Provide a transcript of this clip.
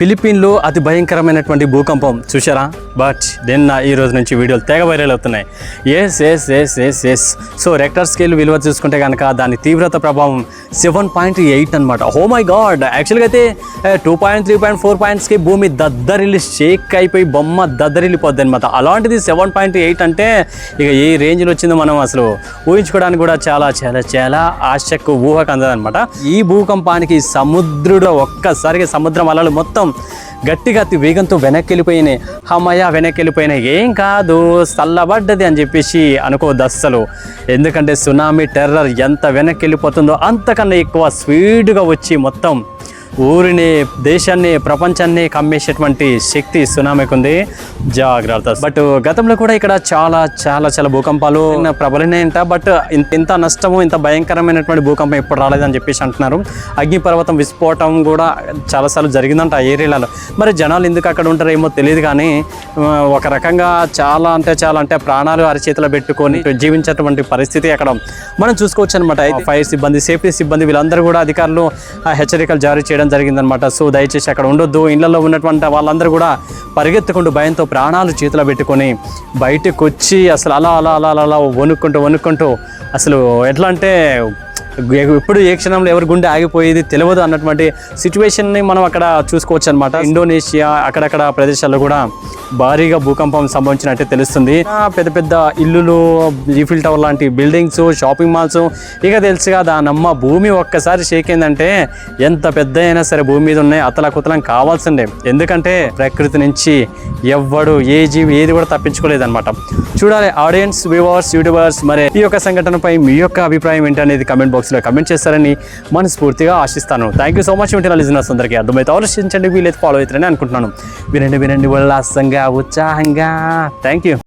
ఫిలిప్పీన్లో అతి భయంకరమైనటువంటి భూకంపం చూసారా? బట్ నిన్న ఈ రోజు నుంచి వీడియోలు తెగ వైరల్ అవుతున్నాయి. ఎస్. సో రెక్టర్ స్కేల్ విలువ చూసుకుంటే కనుక దాని తీవ్రత ప్రభావం 7.8 అనమాట. Oh my god. యాక్చువల్గా అయితే 2.3.4 పాయింట్స్కి భూమి దద్దరిల్లి షేక్ అయిపోయి బొమ్మ దద్దరిల్లిపోద్ది అనమాట. అలాంటిది 7.8 అంటే ఇక ఏ రేంజ్లో వచ్చిందో మనం అసలు ఊహించుకోవడానికి కూడా చాలా ఆశకు ఊహకు అందదనమాట. ఈ భూకంపానికి సముద్రుడు ఒక్కసారిగా సముద్రం అలలు మొత్తం గట్టిగా అతి వేగంతో వెనక్కి వెళ్ళిపోయినాయి. వెనక్కి వెళ్ళిపోయినాయి, ఏం కాదు చల్లబడ్డది అని చెప్పేసి అనుకోవద్దు అస్సలు. ఎందుకంటే సునామీ టెర్రర్ ఎంత వెనక్కి వెళ్ళిపోతుందో అంతకన్నా ఎక్కువ స్పీడ్గా వచ్చి మొత్తం ఊరిని, దేశాన్ని, ప్రపంచాన్ని కమ్మేసేటువంటి శక్తి సునామీకి ఉంది. జాగ్రత్త. బట్ గతంలో కూడా ఇక్కడ చాలా భూకంపాలు ప్రబలినాయంట. బట్ ఇంత నష్టము, ఇంత భయంకరమైనటువంటి భూకంపం ఎప్పుడు రాలేదని చెప్పేసి అంటున్నారు. అగ్నిపర్వతం విస్ఫోటం కూడా చాలాసార్లు జరిగిందంట ఆ ఏరియాలో. మరి జనాలు ఎందుకు అక్కడ ఉంటారేమో తెలియదు, కానీ ఒక రకంగా చాలా అంటే ప్రాణాలు అరచేతిలో పెట్టుకొని జీవించేటువంటి పరిస్థితి అక్కడ మనం చూసుకోవచ్చు అనమాట. ఫైర్ సిబ్బంది, సేఫ్టీ సిబ్బంది వీళ్ళందరూ కూడా అధికారులు హెచ్చరికలు జారీ చేయడం జరిగిందనమాట. సో దయచేసి అక్కడ ఉండొద్దు. ఇళ్లలో ఉన్నటువంటి వాళ్ళందరూ కూడా పరిగెత్తుకుంటూ భయంతో ప్రాణాలు చేతిలో పెట్టుకొని బయటకు వచ్చి అసలు అలా వణుక్కుంటూ అసలు ఎట్లా అంటే ఎప్పుడు ఏ క్షణంలో ఎవరి గుండె ఆగిపోయేది తెలియదు అన్నటువంటి సిచ్యువేషన్ని మనం అక్కడ చూసుకోవచ్చు అనమాట. ఇండోనేషియా అక్కడక్కడ ప్రదేశాల్లో కూడా భారీగా భూకంపం సంభవించినట్టే తెలుస్తుంది. పెద్ద ఇల్లులు, ఈఫిల్ టవర్ లాంటి బిల్డింగ్స్, షాపింగ్ మాల్స్, ఇక తెలుసుగా దానమ్మ భూమి ఒక్కసారి షేక్ అయిందంటే ఎంత పెద్ద అయినా సరే భూమి మీద ఉన్నాయి అతలకుతలం కావాల్సిందే. ఎందుకంటే ప్రకృతి నుంచి ఎవ్వడు ఏ జీవి ఏది కూడా తప్పించుకోలేదు అనమాట. చూడాలి ఆడియన్స్, వ్యూవర్స్, యూట్యూబర్స్ మరి ఈ యొక్క సంఘటనపై మీ యొక్క అభిప్రాయం ఏంటనేది కమెంట్ బాక్స్లో కమెంట్ చేస్తారని మనస్ఫూర్తిగా ఆశిస్తాను. Thank you so much. వింటున్న లిజనర్స్ అందరికీ అర్థమైతే ఆలోచించండి, వీలైతే ఫాలో అవుతారని అనుకుంటున్నాను. వినండి ఉల్లాసంగా, ఉత్సాహంగా. Thank you.